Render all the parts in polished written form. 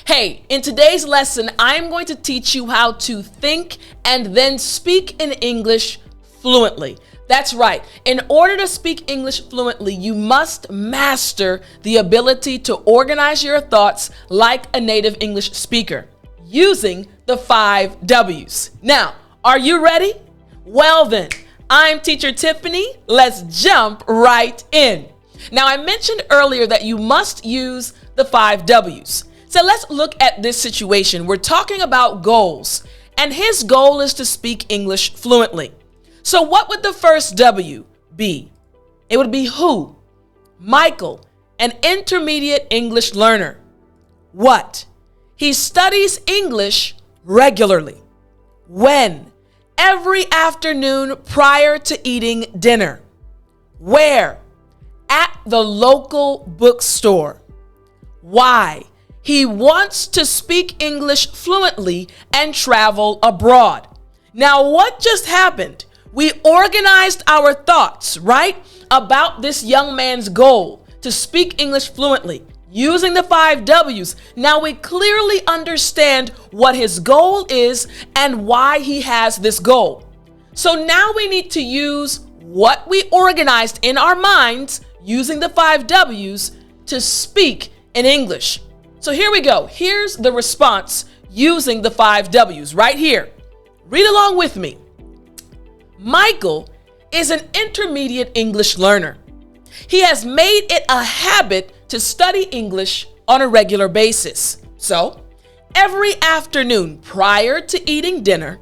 Hey, in today's lesson, I'm going to teach you how to think and then speak in English fluently. That's right. In order to speak English fluently, you must master the ability to organize your thoughts like a native English speaker using the 5 W's. Now, are you ready? Well then, I'm teacher Tiffani. Let's jump right in. Now, I mentioned earlier that you must use the 5 W's. So let's look at this situation. We're talking about goals, and his goal is to speak English fluently. So what would the first W be? It would be who? Michael, an intermediate English learner. What? He studies English regularly. When? Every afternoon prior to eating dinner. Where? At the local bookstore. Why? He wants to speak English fluently and travel abroad. Now, what just happened? We organized our thoughts, right, about this young man's goal to speak English fluently using the 5 W's. Now we clearly understand what his goal is and why he has this goal. So now we need to use what we organized in our minds using the 5 W's to speak in English. So here we go. Here's the response using the 5 W's right here. Read along with me. Michael is an intermediate English learner. He has made it a habit to study English on a regular basis. So, every afternoon prior to eating dinner,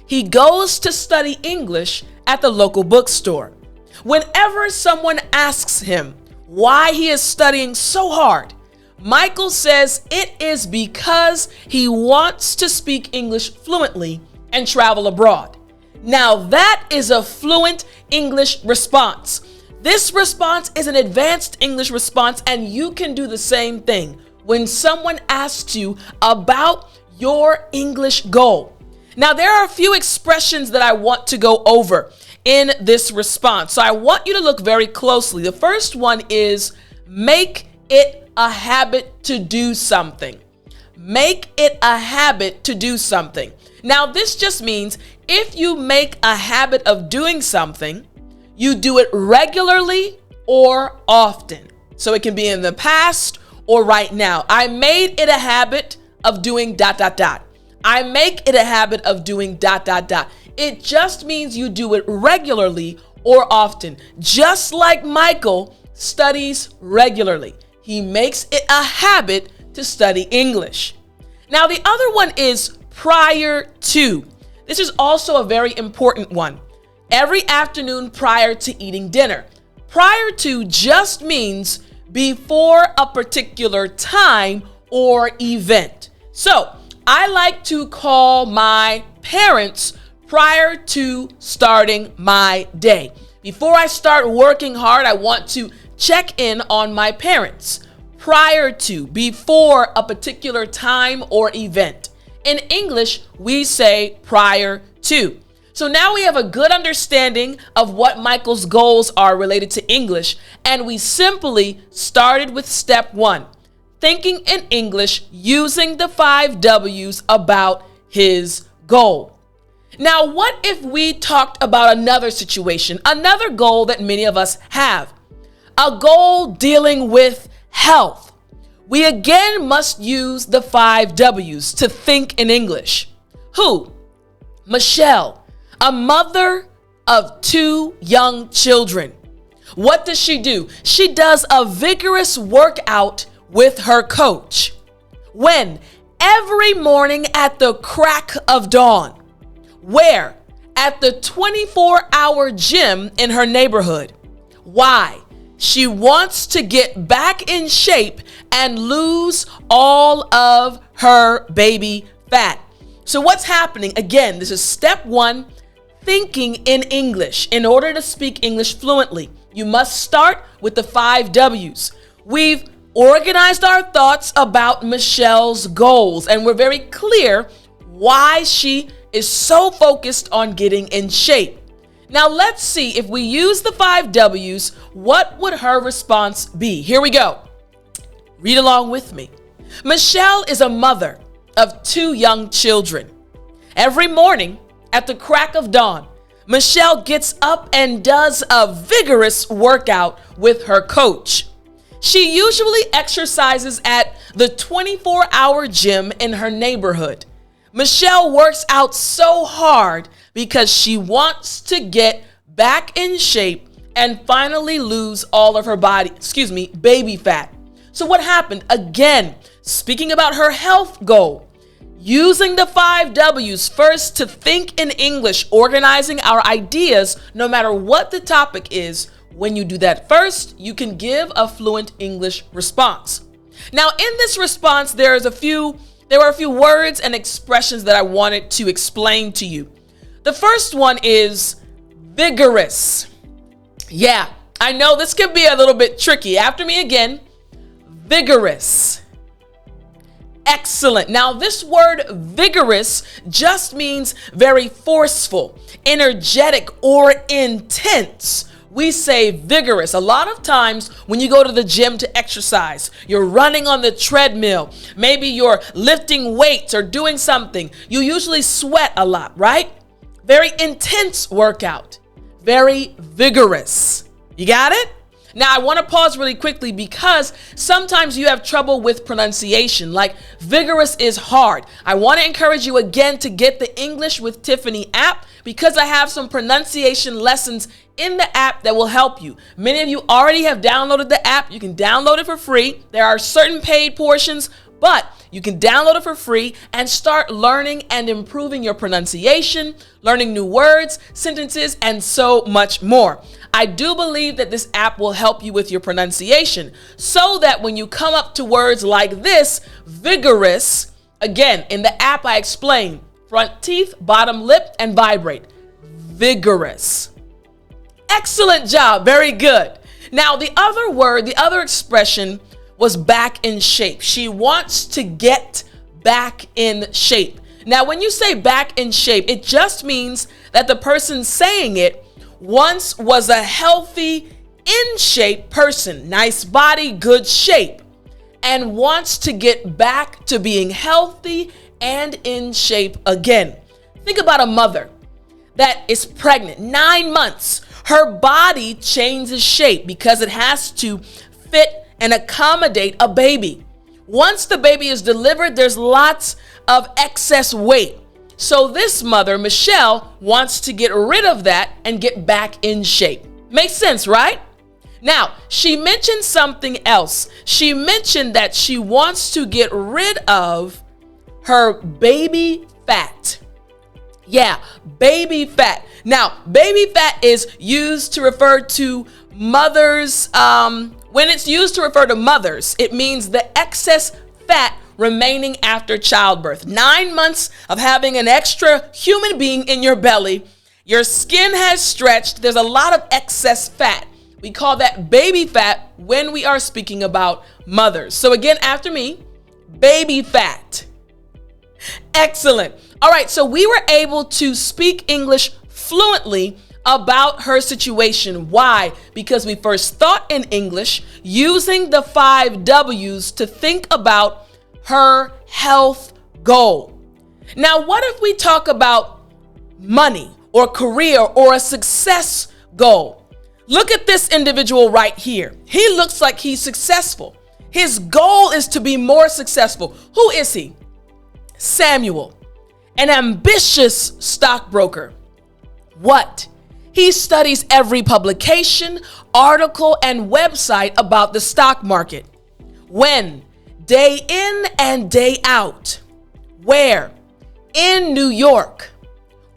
he goes to study English at the local bookstore. Whenever someone asks him why he is studying so hard, Michael says it is because he wants to speak English fluently and travel abroad. Now that is a fluent English response. This response is an advanced English response, and you can do the same thing when someone asks you about your English goal. Now there are a few expressions that I want to go over in this response, so I want you to look very closely. The first one is make it a habit to do something. Make it a habit to do something. Now, this just means if you make a habit of doing something, you do it regularly or often. So it can be in the past or right now. I made it a habit of doing ... I make it a habit of doing ... It just means you do it regularly or often. Just like Michael studies regularly. He makes it a habit to study English. Now, the other one is prior to. This is also a very important one. Every afternoon prior to eating dinner. Prior to just means before a particular time or event. So, I like to call my parents prior to starting my day. Before I start working hard, I want to check in on my parents. Prior to, before a particular time or event. In English, we say prior to. So now we have a good understanding of what Michael's goals are related to English, and we simply started with step 1, thinking in English using the 5 W's about his goal. Now, what if we talked about another situation, another goal that many of us have? A goal dealing with health. We again must use the 5 W's to think in English. Who? Michelle, a mother of 2 young children. What does she do? She does a vigorous workout with her coach. When? Every morning at the crack of dawn. Where? At the 24-hour gym in her neighborhood. Why? She wants to get back in shape and lose all of her baby fat. So what's happening? Again, this is step 1, thinking in English. In order to speak English fluently, you must start with the 5 W's. We've organized our thoughts about Michelle's goals, and we're very clear why she is so focused on getting in shape. Now let's see, if we use the 5 W's, what would her response be? Here we go. Read along with me. Michelle is a mother of 2 young children. Every morning at the crack of dawn, Michelle gets up and does a vigorous workout with her coach. She usually exercises at the 24-hour gym in her neighborhood. Michelle works out so hard because she wants to get back in shape and finally lose all of her baby fat. So what happened? Again, speaking about her health goal, using the 5 W's. First, to think in English, organizing our ideas no matter what the topic is. When you do that first, you can give a fluent English response. Now, in this response, there were a few words and expressions that I wanted to explain to you. The first one is vigorous. Yeah, I know this can be a little bit tricky. After me again, vigorous. Excellent. Now, this word vigorous just means very forceful, energetic, or intense. We say vigorous. A lot of times when you go to the gym to exercise, you're running on the treadmill, maybe you're lifting weights or doing something, you usually sweat a lot, right? Very intense workout, very vigorous. You got it? Now, I want to pause really quickly because sometimes you have trouble with pronunciation, like vigorous is hard. I want to encourage you again to get the English with Tiffani app because I have some pronunciation lessons in the app that will help you. Many of you already have downloaded the app. You can download it for free. There are certain paid portions, but you can download it for free and start learning and improving your pronunciation, learning new words, sentences, and so much more. I do believe that this app will help you with your pronunciation so that when you come up to words like this, vigorous, again, in the app I explain, front teeth, bottom lip, and vibrate. Vigorous. Excellent job. Very good. Now, the other expression was back in shape. She wants to get back in shape. Now, when you say back in shape, it just means that the person saying it once was a healthy, in shape person, nice body, good shape, and wants to get back to being healthy and in shape again. Think about a mother that is pregnant, 9 months. Her body changes shape because it has to fit and accommodate a baby. Once the baby is delivered, there's lots of excess weight. So this mother, Michelle, wants to get rid of that and get back in shape. Makes sense, right? Now, she mentioned something else. She mentioned that she wants to get rid of her baby fat. Yeah, baby fat. Now, baby fat is used to refer to mothers. When it's used to refer to mothers, it means the excess fat remaining after childbirth. 9 months of having an extra human being in your belly. Your skin has stretched. There's a lot of excess fat. We call that baby fat when we are speaking about mothers. So again, after me, baby fat. Excellent. All right, so we were able to speak English fluently about her situation. Why? Because we first thought in English using the 5 W's to think about her health goal. Now, what if we talk about money or career or a success goal? Look at this individual right here. He looks like he's successful. His goal is to be more successful. Who is he? Samuel, an ambitious stockbroker. What? He studies every publication, article, and website about the stock market. When? Day in and day out. Where? In New York.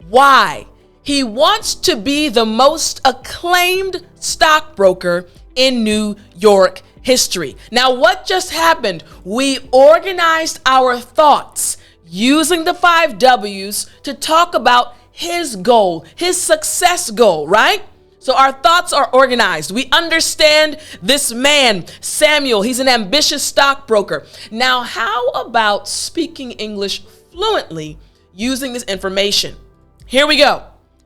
Why? He wants to be the most acclaimed stockbroker in New York history. Now, what just happened? We organized our thoughts using the 5 W's to talk about his goal, his success goal, right? So our thoughts are organized. We understand this man, Samuel. He's an ambitious stockbroker. Now, how about speaking English fluently using this information? Here we go.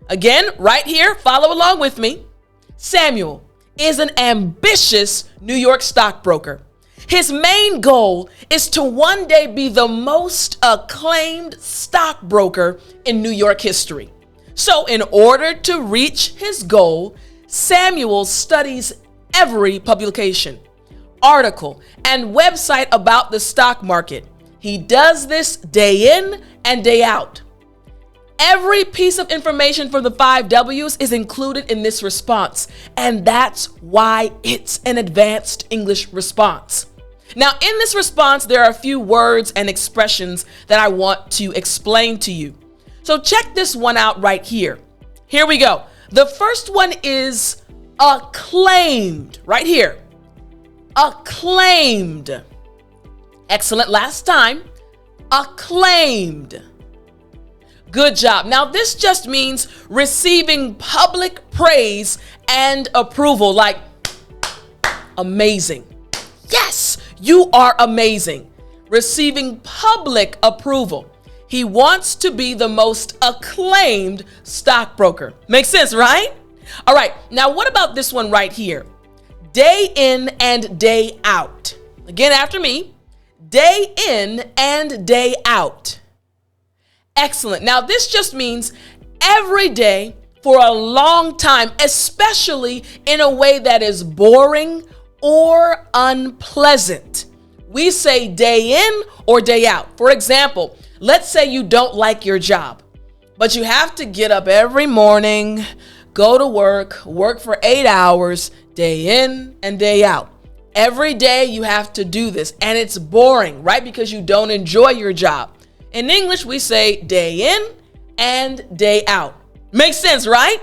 Again, right here, follow along with me. Samuel is an ambitious New York stockbroker. His main goal is to one day be the most acclaimed stockbroker in New York history. So in order to reach his goal, Samuel studies every publication, article, and website about the stock market. He does this day in and day out. Every piece of information from the 5 W's is included in this response, and that's why it's an advanced English response. Now, in this response, there are a few words and expressions that I want to explain to you. So check this one out right here. Here we go. The first one is acclaimed, right here. Acclaimed. Excellent. Last time. Acclaimed. Good job. Now, this just means receiving public praise and approval, like amazing. Yes, you are amazing. Receiving public approval. He wants to be the most acclaimed stockbroker. Makes sense, right? All right. Now, what about this one right here? Day in and day out. Again, after me. Day in and day out. Excellent. Now, this just means every day for a long time, especially in a way that is boring or unpleasant. We say day in or day out. For example, let's say you don't like your job, but you have to get up every morning, go to work for 8 hours, day in and day out. Every day you have to do this, and it's boring, right? Because you don't enjoy your job. In English, we say day in and day out. Makes sense, right?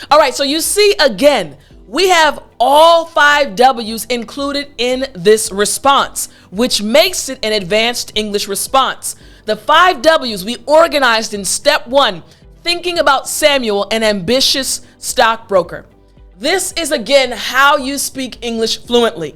All right, so you see, again, we have all 5 W's included in this response, which makes it an advanced English response. The 5 W's we organized in step 1, thinking about Samuel, an ambitious stockbroker. This is, again, how you speak English fluently.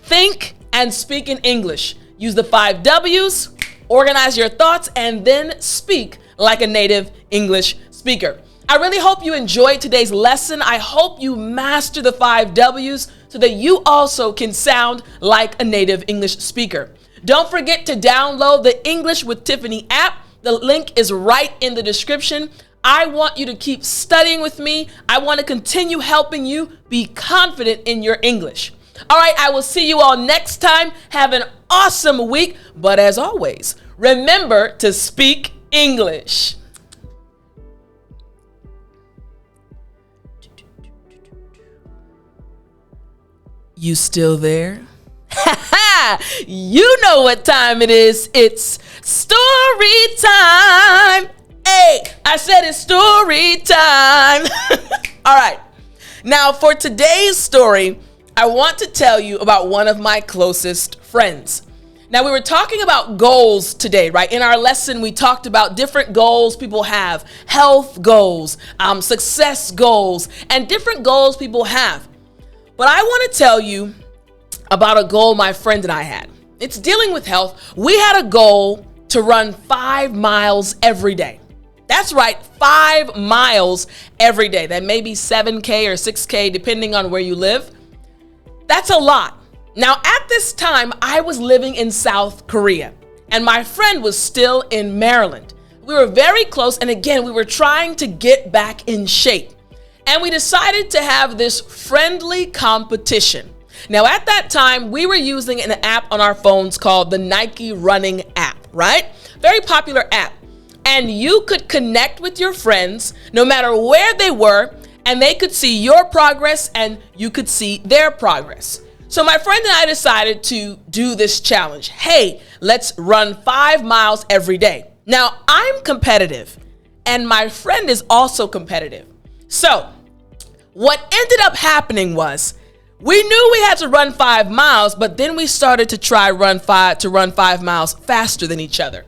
Think and speak in English. Use the 5 W's. Organize your thoughts, and then speak like a native English speaker. I really hope you enjoyed today's lesson. I hope you master the 5 W's so that you also can sound like a native English speaker. Don't forget to download the English with Tiffani app. The link is right in the description. I want you to keep studying with me. I want to continue helping you be confident in your English. All right, I will see you all next time. Have an awesome week. But as always, remember to speak English. You still there? You know what time it is. It's story time. Hey, I said it's story time. All right. Now, for today's story, I want to tell you about one of my closest friends. Now, we were talking about goals today, right? In our lesson, we talked about different goals people have, health goals, success goals, and different goals people have. But I want to tell you about a goal my friend and I had. It's dealing with health. We had a goal to run 5 miles every day. That's right, 5 miles every day. That may be 7K or 6K, depending on where you live. That's a lot. Now, at this time, I was living in South Korea, and my friend was still in Maryland. We were very close, and again, we were trying to get back in shape. And we decided to have this friendly competition. Now, at that time, we were using an app on our phones called the Nike Running app, right? Very popular app. And you could connect with your friends no matter where they were, and they could see your progress and you could see their progress. So my friend and I decided to do this challenge. Hey, let's run 5 miles every day. Now, I'm competitive, and my friend is also competitive. So what ended up happening was we knew we had to run 5 miles, but then we started to try run 5 miles faster than each other.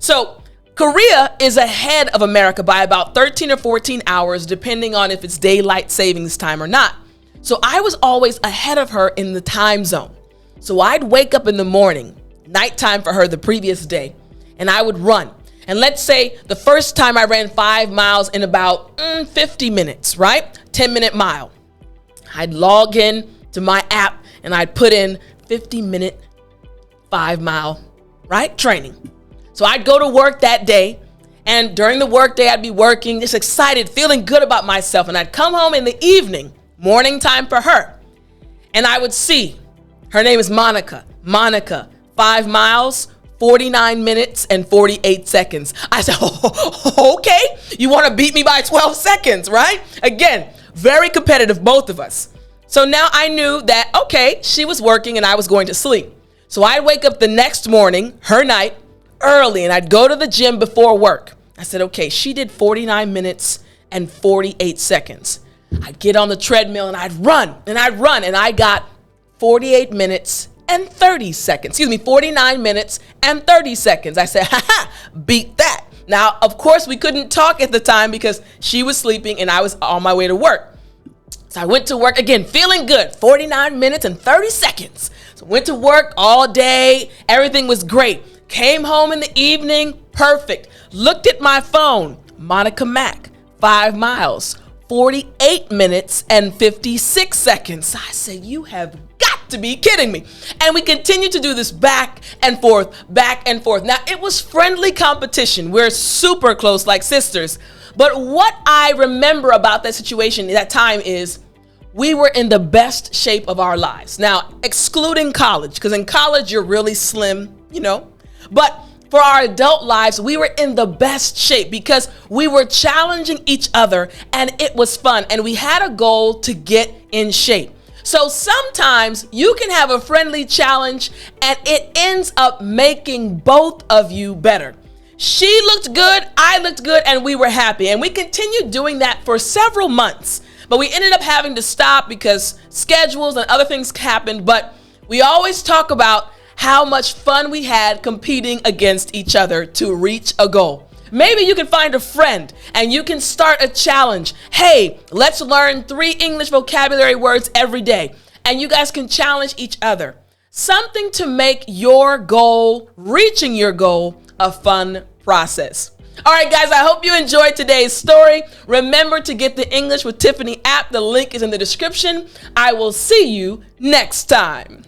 So Korea is ahead of America by about 13 or 14 hours, depending on if it's daylight savings time or not. So I was always ahead of her in the time zone. So I'd wake up in the morning, nighttime for her the previous day, and I would run. And let's say the first time I ran 5 miles in about 50 minutes, right? 10-minute mile. I'd log in to my app and I'd put in 50-minute 5-mile, right, training. So I'd go to work that day, and during the work day, I'd be working, just excited, feeling good about myself. And I'd come home in the evening, morning time for her, and I would see, her name is Monica. Monica, 5 miles, 49 minutes and 48 seconds. I said, oh, okay, you want to beat me by 12 seconds, right? Again, very competitive, both of us. So now I knew that, okay, she was working and I was going to sleep. So I'd wake up the next morning, her night, early, and I'd go to the gym before work. I said, okay, she did 49 minutes and 48 seconds. I'd get on the treadmill and I'd run, and I got 48 minutes and 30 seconds. 49 minutes and 30 seconds. I said, beat that. Now, of course, we couldn't talk at the time because she was sleeping and I was on my way to work. So I went to work again, feeling good, 49 minutes and 30 seconds. So went to work all day. Everything was great. Came home in the evening, perfect. Looked at my phone, Monica Mack, 5 miles, 48 minutes and 56 seconds. I said, you have got to be kidding me. And we continued to do this back and forth, back and forth. Now, it was friendly competition. We're super close, like sisters. But what I remember about that situation, that time, is we were in the best shape of our lives. Now, excluding college, because in college, you're really slim, But for our adult lives, we were in the best shape because we were challenging each other and it was fun. And we had a goal to get in shape. So sometimes you can have a friendly challenge and it ends up making both of you better. She looked good, I looked good, and we were happy. And we continued doing that for several months. But we ended up having to stop because schedules and other things happened. But we always talk about how much fun we had competing against each other to reach a goal. Maybe you can find a friend and you can start a challenge. Hey, let's learn 3 English vocabulary words every day. And you guys can challenge each other. Something to make your goal, reaching your goal, a fun process. All right, guys, I hope you enjoyed today's story. Remember to get the English with Tiffani app. The link is in the description. I will see you next time.